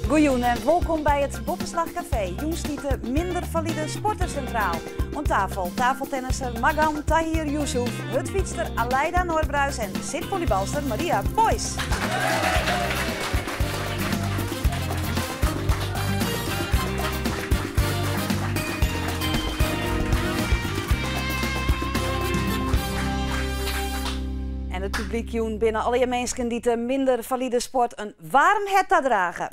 Goejoen en welkom bij het Boppenslag Café. Joens niet de minder valide sporters centraal. Om tafel, tafeltennisser Magan Tahir Yusuf, hutfietster Aleida Noorbruis en zitvolleybalster Maria Poys. En het publiek joen binnen alle mensen die de minder valide sport een warm hart dragen.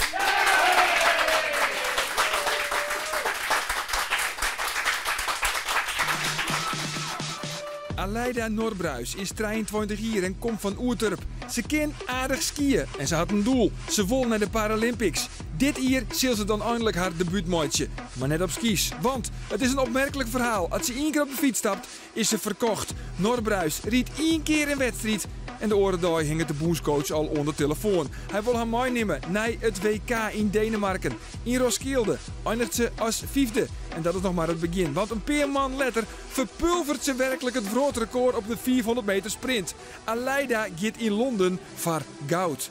Aleida Noorbruis is 23 jaar en komt van Oerturp. Ze kan aardig skiën en ze had een doel. Ze wil naar de Paralympics. Dit jaar zal ze dan eindelijk haar debuutmaatje. Maar net op skis. Want het is een opmerkelijk verhaal. Als ze 1 keer op de fiets stapt, is ze verkocht. Noorbruis riet 1 keer een wedstrijd. En de orendag hing het de boenscoach al onder telefoon. Hij wil haar meenemen naar het WK in Denemarken. In Roskilde eindigt ze als 5e. En dat is nog maar het begin. Want een paar man later verpulvert ze werkelijk het wereldrecord op de 400 meter sprint. Aleida gaat in Londen voor goud.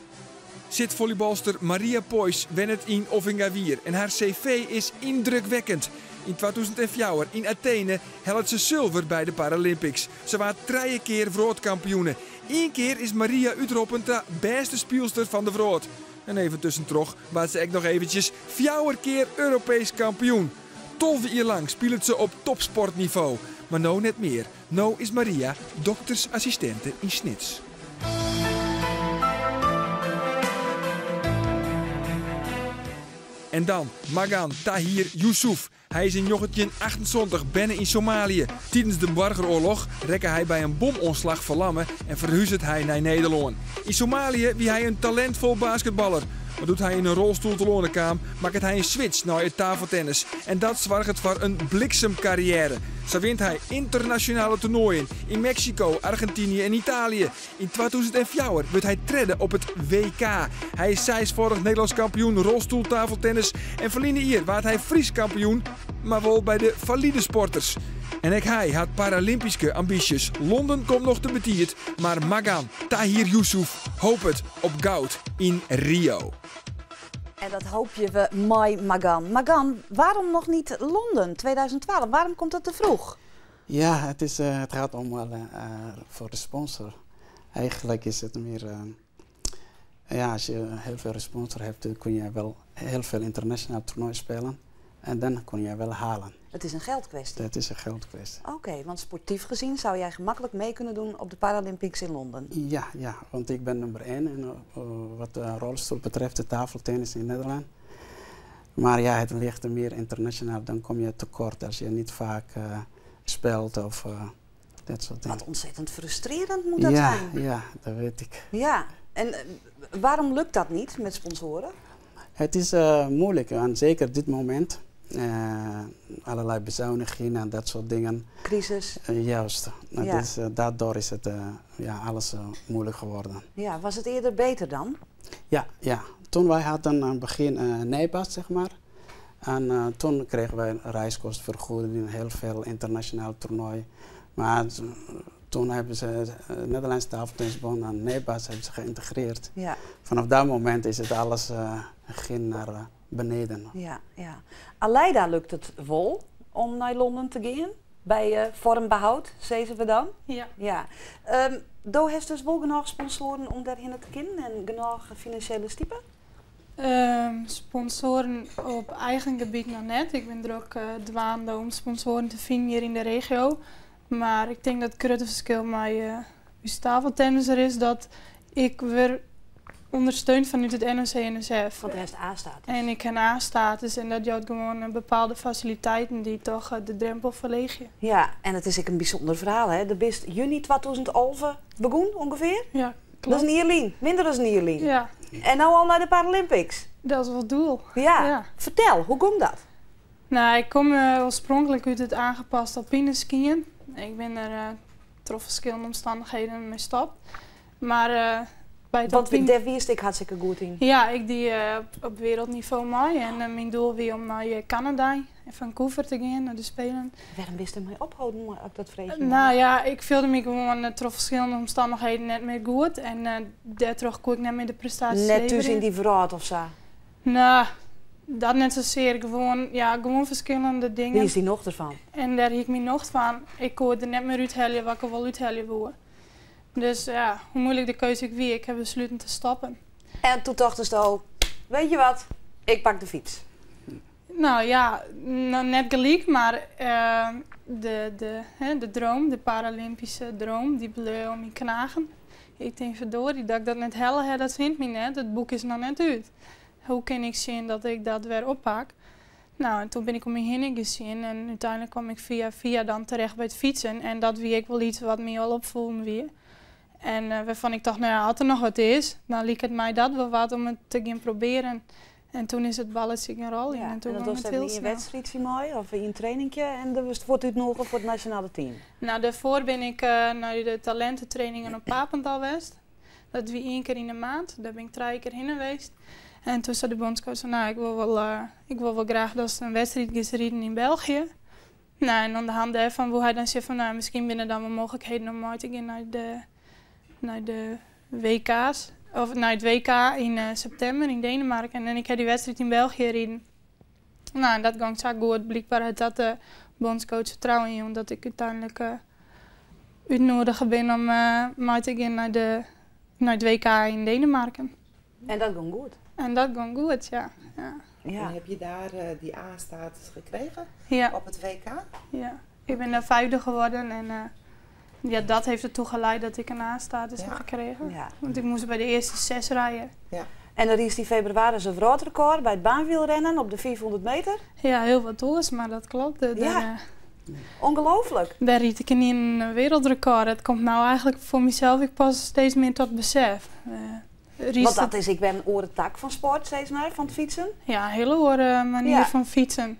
Zitvolleybalster Maria Poys wennet in Offingawier. En haar cv is indrukwekkend. In 2004 in Athene helpt ze zilver bij de Paralympics. Ze was 3 keer wereldkampioene. 1 keer is Maria uitroepend de beste speelster van de wereld. En even tussendoor was ze ook nog eventjes 4 keer Europees kampioen. 12 jaar lang speelt ze op topsportniveau. Maar nou net meer. Nou is Maria doktersassistente in Snits. En dan Magan Tahir Yusuf. Hij is in jochetje 28 binnen in Somalië. Tijdens de burgeroorlog rekken hij bij een bomonslag verlammen en verhuist hij naar Nederland. In Somalië wie hij een talentvol basketballer. Maar doet hij in een rolstoel te lonenkaam, maakt hij een switch naar het tafeltennis. En dat zorgt voor een bliksemcarrière. Zo wint hij internationale toernooien in Mexico, Argentinië en Italië. In 2004 wordt hij treden op het WK. Hij is 6-voudig Nederlands kampioen rolstoeltafeltennis. En verleden hier werd hij Fries kampioen, maar wel bij de valide sporters. En ook hij had Paralympische ambities. Londen komt nog te betiert, maar Magan Tahir Yusuf hoopt het op goud in Rio. En dat hoop je we mooi, Magan. Magan, waarom nog niet Londen 2012? Waarom komt dat te vroeg? Ja, het gaat om voor de sponsor. Eigenlijk is het meer... als je heel veel sponsor hebt, kun je wel heel veel internationaal toernooi spelen. En dan kun je wel halen. Het is een geldkwestie? Het is een geldkwestie. Oké, want sportief gezien zou jij gemakkelijk mee kunnen doen op de Paralympics in Londen? Ja, want ik ben nummer 1 en, wat de rolstoel betreft, de tafeltennis in Nederland. Maar ja, het ligt er meer internationaal, dan kom je tekort als je niet vaak speelt of dat soort dingen. Wat ontzettend frustrerend moet dat zijn. Ja, dat weet ik. Ja, en waarom lukt dat niet met sponsoren? Het is moeilijk, en zeker dit moment. Allerlei bezuinigingen en dat soort dingen. Crisis. Juist. Ja. Dus, daardoor is het alles moeilijk geworden. Ja, was het eerder beter dan? Ja. Toen wij hadden aan het begin NIBAS, zeg maar. En toen kregen wij reiskostenvergoeding in heel veel internationaal toernooi. Maar toen hebben ze Nederlandse Tafeltennisbond en NIBAS hebben ze geïntegreerd. Ja. Vanaf dat moment is het alles ging naar beneden. Ja. Aleida lukt het wel om naar Londen te gaan? Bij vormbehoud, zeiden we dan? Ja. Do heeft dus wel genoeg sponsoren om daarin te kunnen en genoeg financiële stiepen? Sponsoren op eigen gebied nog net. Ik ben er ook dwaande om sponsoren te vinden hier in de regio. Maar ik denk dat het grote verschil met tafeltennisser is dat ik weer ondersteund vanuit het NOC-NSF. Want hij heeft A-status. En ik heb A-status en dat jouwt gewoon bepaalde faciliteiten die toch de drempel verlegen. Ja, en het is ook een bijzonder verhaal, hè? De bist juni 2011 begon ongeveer? Ja, klopt. Dat is een ierlien, minder dan een ierlien. Ja. En nou al naar de Paralympics. Dat is wel het doel. Ja. Vertel, hoe komt dat? Nou, ik kom oorspronkelijk uit het aangepast alpine skiën. Ik ben er door verschillende omstandigheden mee gestopt. Maar bij het want daar wist ik hartstikke goed in. Ja, ik die op wereldniveau mee. En mijn doel was om naar Canada en Vancouver te gaan, naar de Spelen. Waarom wist je mee ophouden op dat vreesje? Nou ja, ik voelde me gewoon door verschillende omstandigheden net meer goed. En daardoor kon ik net meer de prestaties net dus in die verraad of zo? Nou, dat net zozeer. Gewoon verschillende dingen. Wie is die nog ervan? En daar heb ik me nog van. Ik kon er net meer uithalen wat ik wel uithalen wil. Dus ja, hoe moeilijk de keuze ik wie, ik heb besloten te stoppen. En toen dacht ze al, weet je wat, ik pak de fiets. Nou ja, net gelijk, maar de droom, de Paralympische droom, die bleef om me knagen. Ik denk verdorie, dat ik dat net helle heb, dat vindt me net. Het boek is nog net uit. Hoe kan ik zien dat ik dat weer oppak? Nou, en toen ben ik om me heen gezien en uiteindelijk kwam ik via dan terecht bij het fietsen. En dat wie ik wel iets wat me al opvoelde weer. En waarvan ik dacht, nou ja, als er nog wat is, dan liep het mij dat wel wat om het te gaan proberen. En toen is het balletje een rol in. Ja, en toen dat was het in je wedstrijdje mooi, of in een trainingje, en dat wordt uitgenodigd voor het nationale team. Nou, daarvoor ben ik naar de talententrainingen op Papendal geweest. Dat wie 1 keer in de maand, daar ben ik 3 keer heen geweest. En toen zei de bondscoach van, nou, ik wil wel graag dat ze een wedstrijd gaan rijden in België. Nou, en aan de hand daarvan wil hij dan zeggen van, nou, misschien binnen dan wel mogelijkheden om uit te gaan naar de WK's. Of naar het WK in september in Denemarken. En ik heb die wedstrijd in België rijden. Nou, en dat ging zo goed. Blijkbaar had dat de bondscoach vertrouwen in, omdat ik uiteindelijk uitgenodigd ben om mee te gaan naar het WK in Denemarken. En dat ging goed. En dat ging goed, ja. En heb je daar die A-status gekregen op het WK? Ja, ik ben daar 5e geworden en ja, dat heeft ertoe geleid dat ik een A-status heb gekregen. Ja. Want ik moest bij de eerste 6 rijden. Ja. En dan is die februari zijn wereldrecord bij het baanwielrennen op de 400 meter. Ja, heel wat doos, maar dat klopt. Ongelooflijk. Daar riet ik in een wereldrecord. Het komt nou eigenlijk voor mezelf ik pas steeds meer tot besef. Want dat is, ik ben een orentak van sport steeds meer, van het fietsen. Ja, een hele oren manier van fietsen.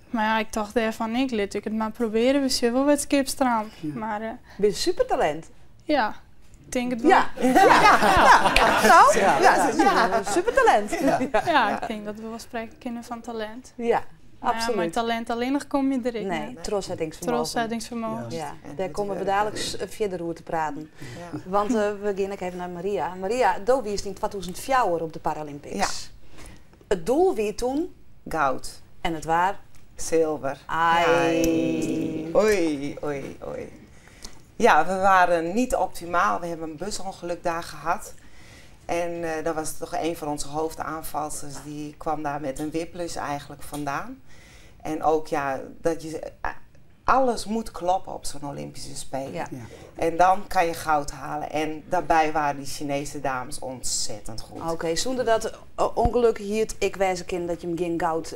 Maar ja, ik dacht daarvan, ik het maar proberen. We zullen wel wat skipstrand. Ja. Maar ben je een supertalent? Ja, ik denk het wel. Ja, supertalent. Ja, ik denk dat we wel spreken kunnen van talent. Ja, absoluut. Ja, maar talent alleen nog kom je erin. Nee, troszettingsvermogen. Ja, daar komen we dadelijk verder over te praten. Ja. Want we gaan even naar Maria. Maria, Doe is in 2004 op de Paralympics. Ja. Het doel wie toen? Goud. En het waar? Zilver. Ai. Oei, oei, oei. Ja, we waren niet optimaal. We hebben een busongeluk daar gehad. En dat was toch een van onze hoofdaanvalsters. Die kwam daar met een whiplash eigenlijk vandaan. En ook ja, dat je alles moet kloppen op zo'n Olympische Spelen. Ja. Ja. En dan kan je goud halen. En daarbij waren die Chinese dames ontzettend goed. Oké, zonder dat ongeluk hield ik wijs kind dat je hem geen goud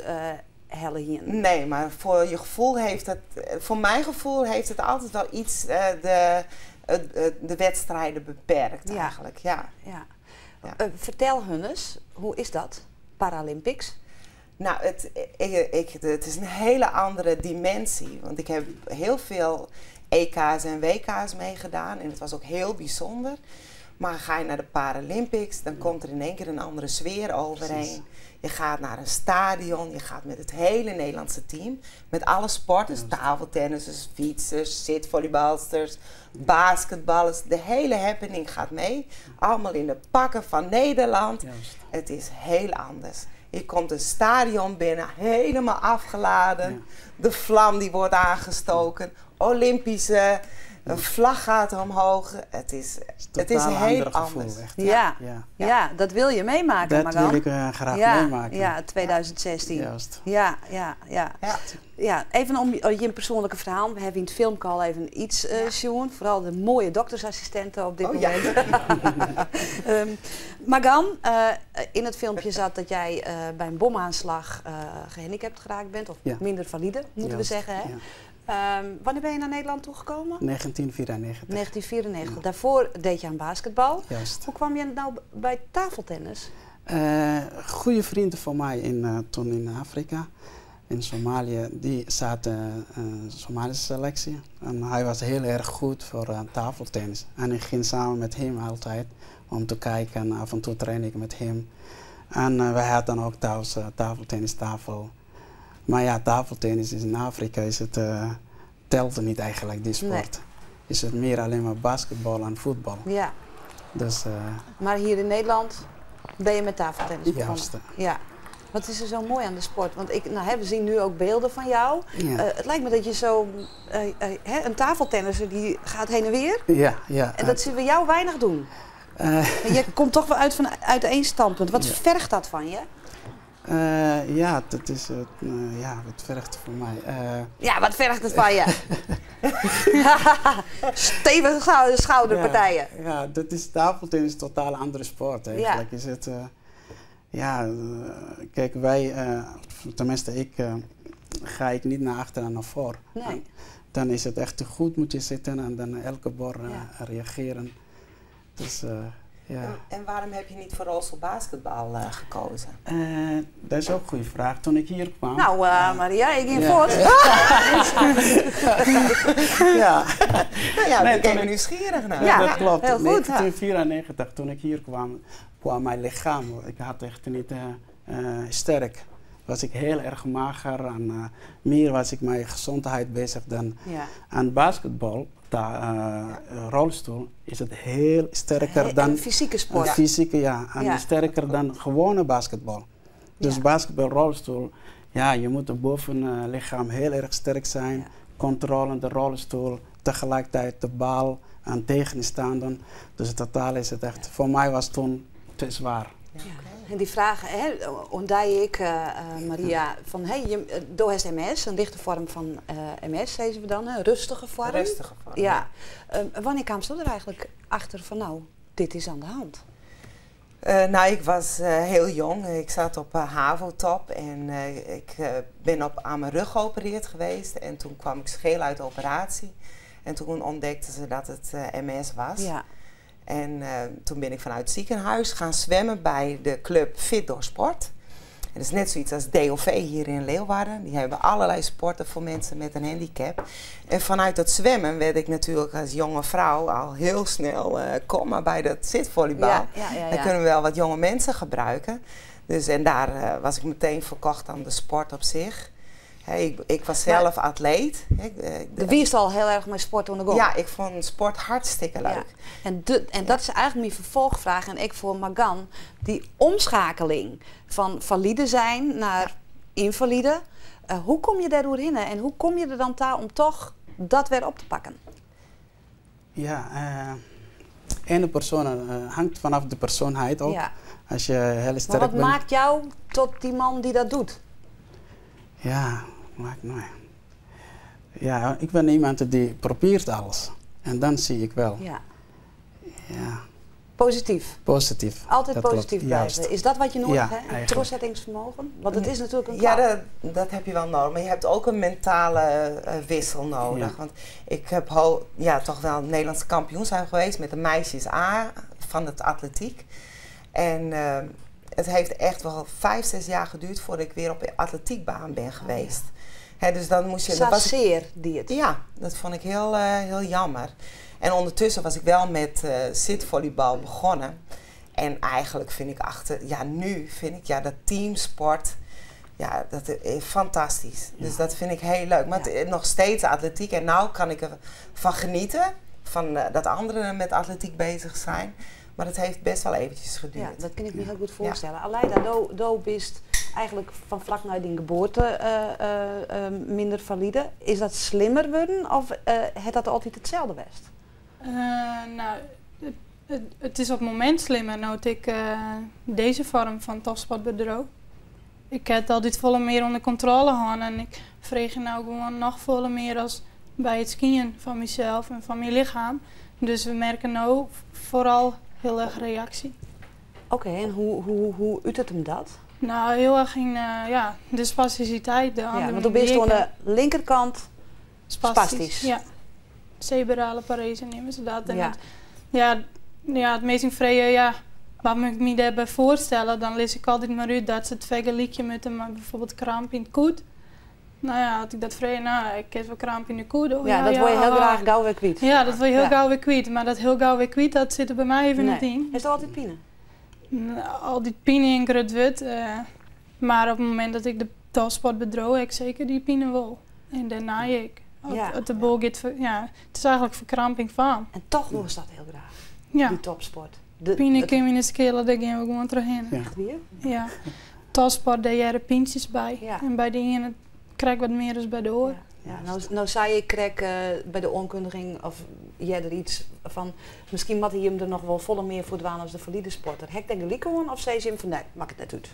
helle hier. Nee, maar voor je gevoel heeft het, voor mijn gevoel heeft het altijd wel iets de wedstrijden beperkt eigenlijk. Ja. Ja. Ja. Vertel hun eens, hoe is dat, Paralympics? Nou, het is een hele andere dimensie. Want ik heb heel veel EK's en WK's meegedaan en het was ook heel bijzonder. Maar ga je naar de Paralympics, dan komt er in één keer een andere sfeer overheen. Precies. Je gaat naar een stadion, je gaat met het hele Nederlandse team. Met alle sporters, tafeltennissers, fietsers, zitvolleybalsters, basketballers. De hele happening gaat mee. Allemaal in de pakken van Nederland. Juist. Het is heel anders. Je komt een stadion binnen, helemaal afgeladen. Ja. De vlam die wordt aangestoken. Olympische... Een vlag gaat omhoog. Het is heel anders. Ja, dat wil je meemaken. Dat wil ik graag meemaken. Ja, 2016. Juist. Ja, even om je persoonlijke verhaal. We hebben in het filmpje al even iets zien. Vooral de mooie doktersassistenten op dit moment. Ja. Magan, in het filmpje zat dat jij bij een bomaanslag gehandicapt geraakt bent. Of minder valide, moeten we zeggen. Hè? Ja. Wanneer ben je naar Nederland toegekomen? 1994. 1994. Ja. Daarvoor deed je aan basketbal. Juist. Hoe kwam je nou bij tafeltennis? Goede vrienden van mij toen in Afrika, in Somalië, die zaten in de Somalische selectie. En hij was heel erg goed voor tafeltennis. En ik ging samen met hem altijd om te kijken en af en toe train ik met hem. En wij hadden dan ook thuis tafeltennistafel. Maar ja, tafeltennis in Afrika telt er niet eigenlijk, die sport. Nee. Is het meer alleen maar basketbal en voetbal. Ja. Dus, maar hier in Nederland ben je met tafeltennis begonnen? Juist. Ja. Wat is er zo mooi aan de sport? Want we zien nu ook beelden van jou. Ja. Het lijkt me dat je zo... een tafeltennisser die gaat heen en weer. Ja. En dat zien we jou weinig doen. Je komt toch wel uit één standpunt. Wat vergt dat van je? Dat is wat vergt het voor mij. Wat vergt het van je? Stevige schouderpartijen. Ja, dat is tafeltennis een totaal andere sport. Eigenlijk is het... kijk, wij, tenminste ik, ga ik niet naar achter en naar voor. Nee. Dan is het echt goed moet je zitten en dan elke bal reageren. Dus, En waarom heb je niet voor rolstoelbasketbal gekozen? Dat is ook een goede vraag. Toen ik hier kwam... Nou, Maria, ik ging voort. Ik ben nieuwsgierig naar. Ja, dat klopt. Heel goed. 1994, toen ik hier kwam mijn lichaam. Ik had echt niet sterk. Was ik heel erg mager en meer was ik mijn gezondheid bezig dan aan basketbal. Rolstoel is het heel sterker dan... Een fysieke sport. Fysieke, en sterker dan gewone basketbal. Dus basketbal, rolstoel, je moet het bovenlichaam heel erg sterk zijn. Controle de rolstoel, tegelijkertijd de bal en tegenstaanden. Dus in totaal is het echt, voor mij was het toen te zwaar. En die vragen, omdat ik, Maria, van doe heeft MS, een lichte vorm van MS, zeggen we dan, een rustige vorm. Rustige vorm. Ja. Wanneer kwam ze er eigenlijk achter van, dit is aan de hand? Ik was heel jong. Ik zat op HAVO-top en ik ben aan mijn rug geopereerd geweest. En toen kwam ik scheel uit de operatie. En toen ontdekten ze dat het MS was. Ja. En toen ben ik vanuit het ziekenhuis gaan zwemmen bij de club Fit door Sport. En dat is net zoiets als DOV hier in Leeuwarden. Die hebben allerlei sporten voor mensen met een handicap. En vanuit dat zwemmen werd ik natuurlijk als jonge vrouw al heel snel... kom maar bij dat zitvolleybal. Ja. Daar kunnen we wel wat jonge mensen gebruiken. Dus, en daar was ik meteen verkocht aan de sport op zich. Ik was zelf atleet. De wist al heel erg met sport onder de Ja, ik vond sport hartstikke leuk. Ja. En dat is eigenlijk mijn vervolgvraag. En ik voor Magan, die omschakeling van valide zijn naar invalide. Hoe kom je daar doorheen en hoe kom je er dan om toch dat weer op te pakken? Ja, ene persoon hangt vanaf de persoonheid ook. Ja. Als je heel sterk bent. Maar wat maakt jou tot die man die dat doet? Ja, maakt mij. Ja, ik ben iemand die probeert alles. En dan zie ik wel. Ja. Positief? Positief. Altijd positief blijven. Juist. Is dat wat je nodig hebt? Een doorzettingsvermogen? Want het is natuurlijk een Ja, dat heb je wel nodig. Maar je hebt ook een mentale wissel nodig. Ja. Want ik heb toch wel Nederlandse kampioen zijn geweest met de meisjes A van het atletiek. En het heeft echt wel 5-6 jaar geduurd voordat ik weer op de atletiekbaan ben geweest. Dus dan moest je... Saceer die het. Ja, dat vond ik heel jammer. En ondertussen was ik wel met zitvolleybal begonnen. En eigenlijk vind ik nu vind ik dat teamsport, dat is fantastisch. Dus dat vind ik heel leuk. Maar nog steeds atletiek. En nou kan ik ervan genieten, van dat anderen met atletiek bezig zijn. Maar het heeft best wel eventjes geduurd. Ja, dat kan ik me heel goed voorstellen. Aleida, do bist eigenlijk van vlak na die geboorte minder valide. Is dat slimmer worden of heeft dat altijd hetzelfde best? Het is op het moment slimmer. Nou, ik deze vorm van topsportbedrijf. Ik heb altijd veel meer onder controle gehad en ik vreeg nou gewoon nog veel meer als bij het skiën van mezelf en van mijn lichaam. Dus we merken nu vooral heel erg reactie. Oké, en hoe uit het hem dat? Nou, heel erg in de spasticiteit. Want dan ben je aan de linkerkant spastisch. Ja, cerebrale parese nemen ze dat. En het meest vrije, wat ik me daarbij voorstellen, dan lees ik altijd maar uit dat ze het vergelijken met bijvoorbeeld kramp in het koet. Nou ja, had ik dat vrij, ik heb wel kramp in de koe. Dat wil je heel graag gauw weer kwijt. Ja, dat wil je heel gauw weer kwijt. Maar dat heel gauw weer kwijt, dat zit er bij mij even niet in. Is er altijd pine? Altijd pine in Grutwut. Maar op het moment dat ik de topsport bedroog, heb ik zeker die pine wel. En daarna ik. Het is eigenlijk verkramping van. En toch was dat heel graag. Die topsport. Pine kwam in de skelen, daar gaan we gewoon terug heen. Echt weer? Ja. tastbaar, daar jaren pintjes bij. Ja. En bij de ene krijg ik wat meer dan bij de oor. Ja, nou zei ik bij de onkundiging of jij er iets van, misschien moet hij hem er nog wel volle meer voor dwaan als de valide sporter. Hek denk ik gewoon of zei ze hem van nee, maak het net uit?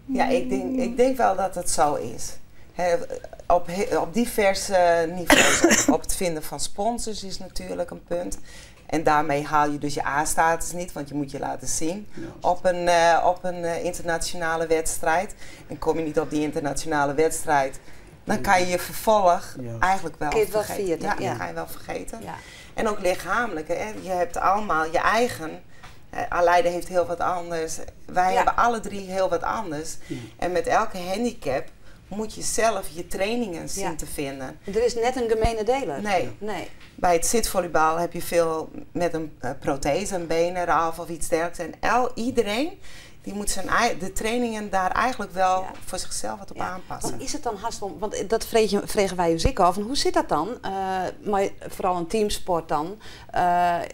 Ja, ik denk wel dat het zo is. Op diverse niveaus. Op het vinden van sponsors is natuurlijk een punt. En daarmee haal je dus je A-status niet, want je moet je laten zien op een internationale wedstrijd. En kom je niet op die internationale wedstrijd, dan kan je je vervolg eigenlijk wel vergeten. Ja, dan ga je wel vergeten. Ja. En ook lichamelijk. Hè. Je hebt allemaal je eigen. Aleida heeft heel wat anders. Wij hebben alle drie heel wat anders. Ja. En met elke handicap moet je zelf je trainingen zien te vinden. Er is net een gemene deler. Nee. Bij het zitvolleybal heb je veel met een prothese, een been eraf of iets dergelijks. En iedereen die moet de trainingen daar eigenlijk wel voor zichzelf wat op aanpassen. Want is het dan haast want dat vregen wij u zeker af. En hoe zit dat dan? Maar vooral een teamsport dan.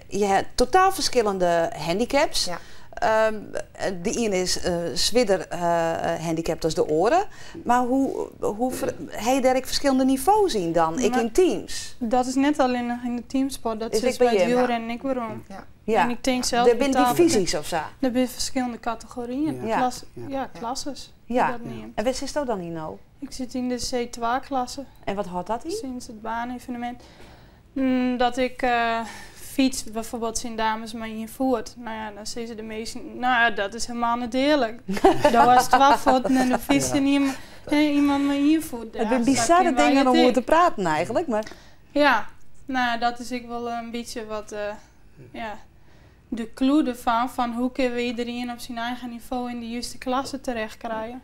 Je hebt totaal verschillende handicaps. Ja. De ene is zwidder handicapt als de oren. Maar hoe heb je daar verschillende niveaus in dan? In teams? Dat is net alleen in de teamsport. Dat is bij het wielrennen en ik waarom. Ja. En ik denk zelf er zijn divisies of zo? Er zijn verschillende categorieën. Klasses. Ja. En waar zit dat dan in nou? Ik zit in de C2-klasse. En wat houdt dat in? Sinds het baanevenement. Dat ik fiets, bijvoorbeeld zijn dames maar invoert. Nou ja, dan zeggen ze de meesten, nou ja, dat is helemaal niet eerlijk. Dat was 12 voeten en dan fietste iemand maar invoert. Het zijn bizarre dingen om over te praten eigenlijk. Maar... Ja, nou dat is ik wel een beetje wat de clue ervan, van hoe kunnen we iedereen op zijn eigen niveau in de juiste klasse terecht krijgen.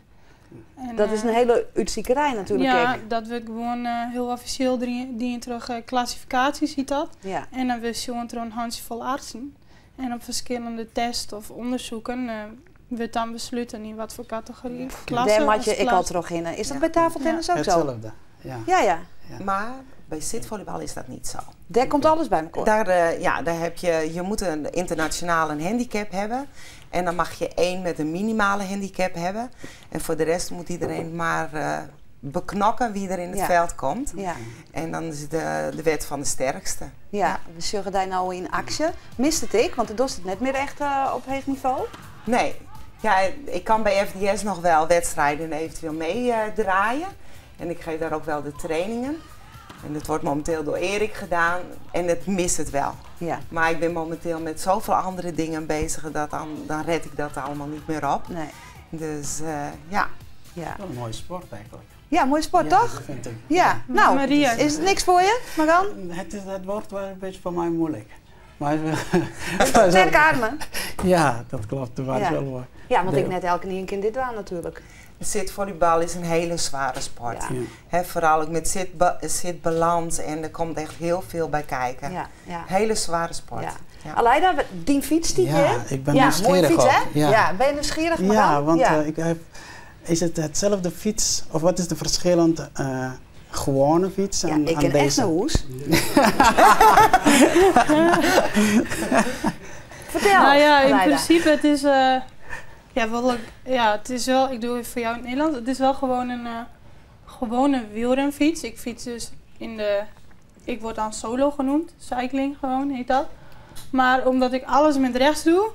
En, dat is een hele uitziekerij natuurlijk. Ja, dat wordt gewoon heel officieel die terug klassificatie ziet dat. Ja. En dan wil je er een handjevol artsen. En op verschillende tests of onderzoeken wordt dan besluiten in wat voor categorie klasse. Daar maak je ik al terug in. Is dat bij tafeltennis ook zo? Hetzelfde. Ja. Maar bij zitvolleybal is dat niet zo. Daar komt alles bij elkaar. Daar heb je moet een internationale handicap hebben. En dan mag je 1 met een minimale handicap hebben. En voor de rest moet iedereen maar beknokken wie er in het veld komt. Ja. En dan is de wet van de sterkste. Ja, we zullen daar nou in actie. Mist het ik, want het doet het net meer echt op hoog niveau? Nee. Ja, ik kan bij FDS nog wel wedstrijden eventueel meedraaien. En ik geef daar ook wel de trainingen. En dat wordt momenteel door Erik gedaan en het mist het wel. Ja. Maar ik ben momenteel met zoveel andere dingen bezig dat dan red ik dat allemaal niet meer op. Nee. Dus ja. Een mooie sport eigenlijk. Ja, mooie sport toch? Dat vind ik. Ja, nou, Maria, is het niks voor je, Maran? Het wordt wel een beetje voor mij moeilijk. Maar sterke armen. Ja, dat klopt. Dat was wel mooi. Ja, want ik net elke keer in dit waan natuurlijk. Zitvolleybal is een hele zware sport. Ja. Vooral ook met zitbalans en er komt echt heel veel bij kijken. Ja. Hele zware sport. Ja. Ja. Aleida, die fiets die je ik ben nieuwsgierig fiets, hè? Ja, ben je nieuwsgierig? Ja, want ik heb... Is het hetzelfde fiets of wat is de verschillende gewone fiets aan deze? Ik ken echt een hoes. Vertel. Nou ja, in principe het is... het is wel, ik doe het voor jou in Nederland, het is wel gewoon een gewone wielrenfiets. Ik fiets dus ik word dan solo genoemd, cycling gewoon heet dat. Maar omdat ik alles met rechts doe,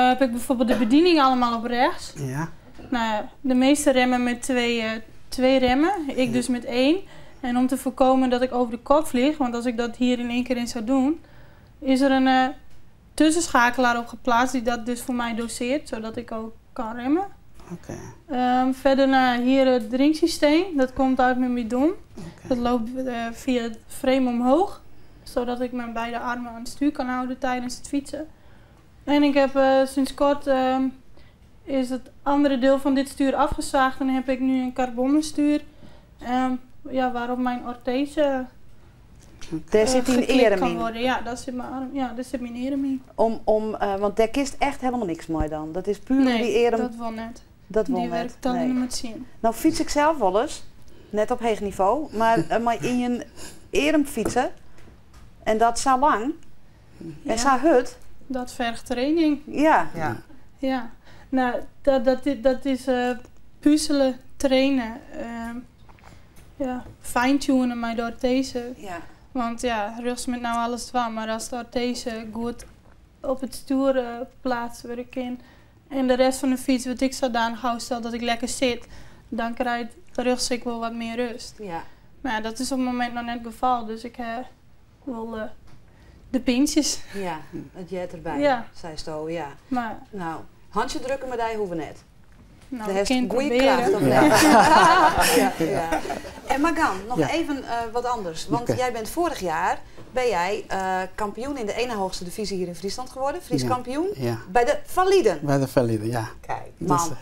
heb ik bijvoorbeeld de bediening allemaal op rechts. Ja. Nou, de meeste remmen met twee remmen, ik dus met 1. En om te voorkomen dat ik over de kop vlieg, want als ik dat hier in één keer in zou doen, is er een tussenschakelaar op geplaatst die dat dus voor mij doseert, zodat ik ook kan remmen. Okay. Verder hier het drinksysteem, dat komt uit mijn bidon. Okay. Dat loopt via het frame omhoog, zodat ik mijn beide armen aan het stuur kan houden tijdens het fietsen. En ik heb sinds kort is het andere deel van dit stuur afgezaagd en heb ik nu een carbonen stuur waarop mijn orthese daar zit een erem in. Worden. Ja, daar zit mijn arm. Ja, daar zit mijn erem in. Want daar kist echt helemaal niks mooi dan. Dat is puur die erem. Dat wel net. Die werkt dan niet met zien. Nou fiets ik zelf wel eens, net op hoog niveau, maar in je erem fietsen en dat zo lang en zo hut. Dat vergt training. Ja. Ja. Nou, dat is puzzelen, trainen, ja, fine-tunen mij door deze. Ja. Want ja, rust met nou alles waar, maar als door deze goed op het stuur plaatsen waar ik in en de rest van de fiets wat ik zodanig hou, stel dat ik lekker zit, dan krijg rust ik wel wat meer rust. Ja. Maar ja, dat is op het moment nog net het geval, dus ik wil de pintjes. Ja, het jet erbij, Ja. zei Sto, ja. Maar Nou, handje drukken met die hoeven net. nou, De ik kan goede proberen. kracht, of Ja. niet? Ja. En Magan, nog Ja. even wat anders. Want Oké. jij bent vorig jaar kampioen in de ene hoogste divisie hier in Friesland geworden. Fries Ja. kampioen. Ja, Bij de Validen. bij de valide, ja. Kijk. Man, Dus,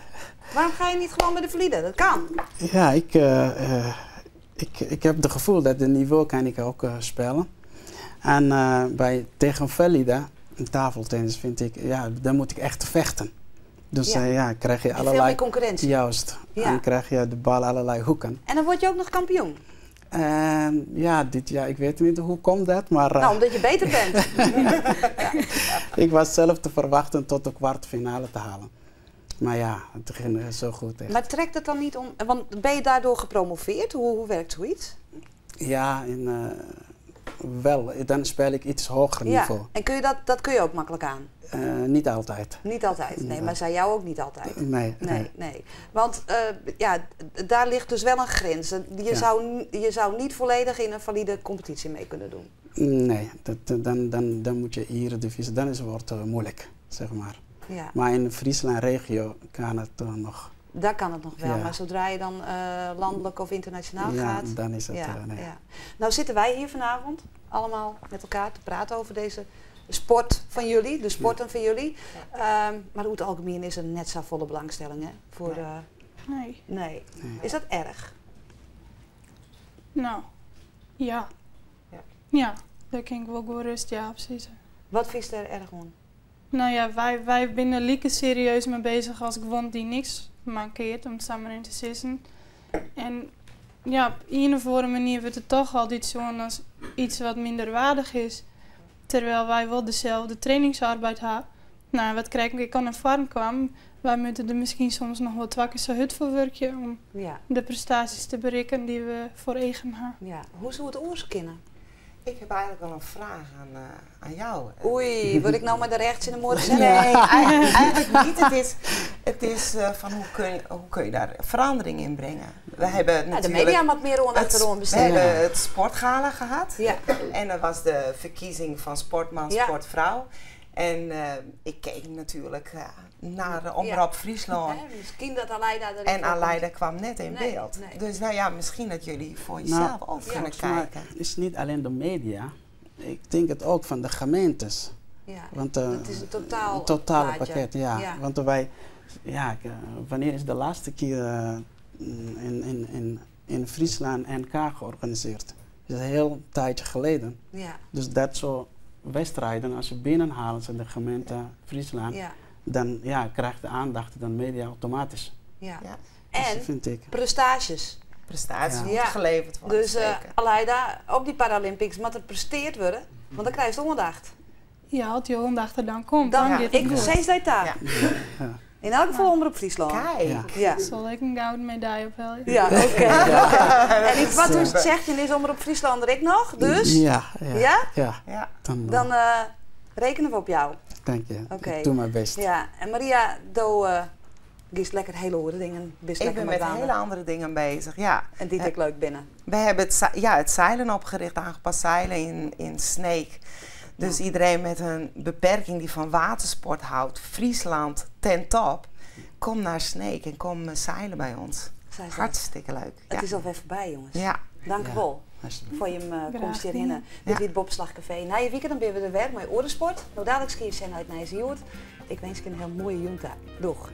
waarom ga je niet gewoon bij de Validen? Dat kan. ja, ik heb het gevoel dat het niveau kan ik ook spelen. En tegen valide, tafeltennis vind ik, ja, dan moet ik echt vechten. Dus Ja. ja, krijg je En veel meer allerlei... concurrentie. Juist. Ja. En dan krijg je de bal allerlei hoeken. En dan word je ook nog kampioen. En ja, dit jaar, ik weet niet hoe komt dat, maar Nou, omdat je beter bent. ik was zelf te verwachten tot de kwartfinale te halen. Maar ja, het ging zo goed echt. Maar trekt het dan niet om... Want ben je daardoor gepromoveerd? Hoe werkt zoiets? Ja, wel. Dan speel ik iets hoger niveau. En kun je dat kun je ook makkelijk aan? Niet altijd. Niet altijd. Nee, maar zij jou ook niet altijd. Nee. Want daar ligt dus wel een grens. Je zou niet volledig in een valide competitie mee kunnen doen. Nee, dan moet je hier divisie. Dan wordt het moeilijk, zeg maar. Ja. Maar in de Friesland regio kan het nog. Daar kan het nog wel, Ja. maar zodra je dan landelijk of internationaal gaat... Ja, dan is het... nee. Ja. Nou zitten wij hier vanavond allemaal met elkaar te praten over deze sport van jullie, de sporten van jullie. Maar hoe het algemeen is er net zo volle belangstelling, hè? Voor, Nee. nee. Is dat erg? Nou, ja. Ja. Ja, daar kan ik wel goed rust, ja, precies. Wat vies er erg om? Nou ja, wij binnen Lieke serieus mee bezig als ik wond die niks mankeert, om het samen in te zitten. En ja, op een of andere manier wordt het toch altijd zo als iets wat minder waardig is. Terwijl wij wel dezelfde trainingsarbeid hebben. Nou, wat krijg ik aan een farm kwam, wij moeten er misschien soms nog wat wakker zo hut voor werken om Ja. de prestaties te bereiken die we voor eigen hebben. Ja. Hoe zou het oors kennen? Ik heb eigenlijk wel een vraag aan jou. Oei, word ik nou maar de rechts in de morgen zeggen? Nee, eigenlijk niet. Het is van hoe kun je daar verandering in brengen? We hebben Ja, de natuurlijk media moet meer achterom we besteden. hebben het sportgala gehad. Ja. En dat was de verkiezing van sportman, Ja. sportvrouw. En ik keek natuurlijk naar de Omroep Friesland. Hè, misschien dat Aleida erin En voorkomt. Aleida kwam net in Nee, beeld. nee. Dus nou ja, misschien dat jullie voor jezelf ook kunnen volgens mij kijken. is het niet alleen de media. Ik denk het ook van de gemeentes. Ja. Want, het is een totale totale pakket, ja. Ja. Want wij, wanneer is de laatste keer in Friesland NK georganiseerd? Dat is een heel tijdje geleden. Ja. Dus dat soort wedstrijden, als je binnenhalen ze de gemeente Friesland, Ja. dan krijgt de aandacht de media automatisch. Ja. Ja. Dus En dat vind ik. prestaties. Prestatie Ja. moet Ja. geleverd worden. Dus zeker. Aleida, op die Paralympics moet er presteerd worden, want dan krijg je onderdacht. Ja, als die ondacht er dan komt, Dan, dan gaat het ik goed. steeds dat daar. Ja. Ja. In elk geval Omroep Friesland. Kijk. Ja. Ja. Zal ik een gouden medaille op wel? Ja, oké. En iets wat u zegt, is Omroep Friesland er ik nog, dus Ja? Ja. Dan, dan rekenen we op jou. dank je. Oké. Ik doe mijn best. Ja, en Maria, gist lekker hele horen dingen. Bist Ik lekker ben met wanen. hele andere dingen bezig. Ja. En die vind ik leuk binnen. We hebben het zeilen opgericht, aangepast zeilen in Sneek. Dus iedereen met een beperking die van watersport houdt, Friesland ten top, kom naar Sneek en kom zeilen bij ons. Zij ze. Hartstikke leuk. Het Ja. is alweer voorbij, jongens. Ja. Dank u wel Alsjeblieft. voor je komst Graag hierheen. gedaan. Dit Ja. is het Bobslagcafé. Na je weekend dan ben we er weer met Orensport. Nou dadelijk ski je zijn uit Nijse Joert. Ik wens je een heel mooie junta. Doeg.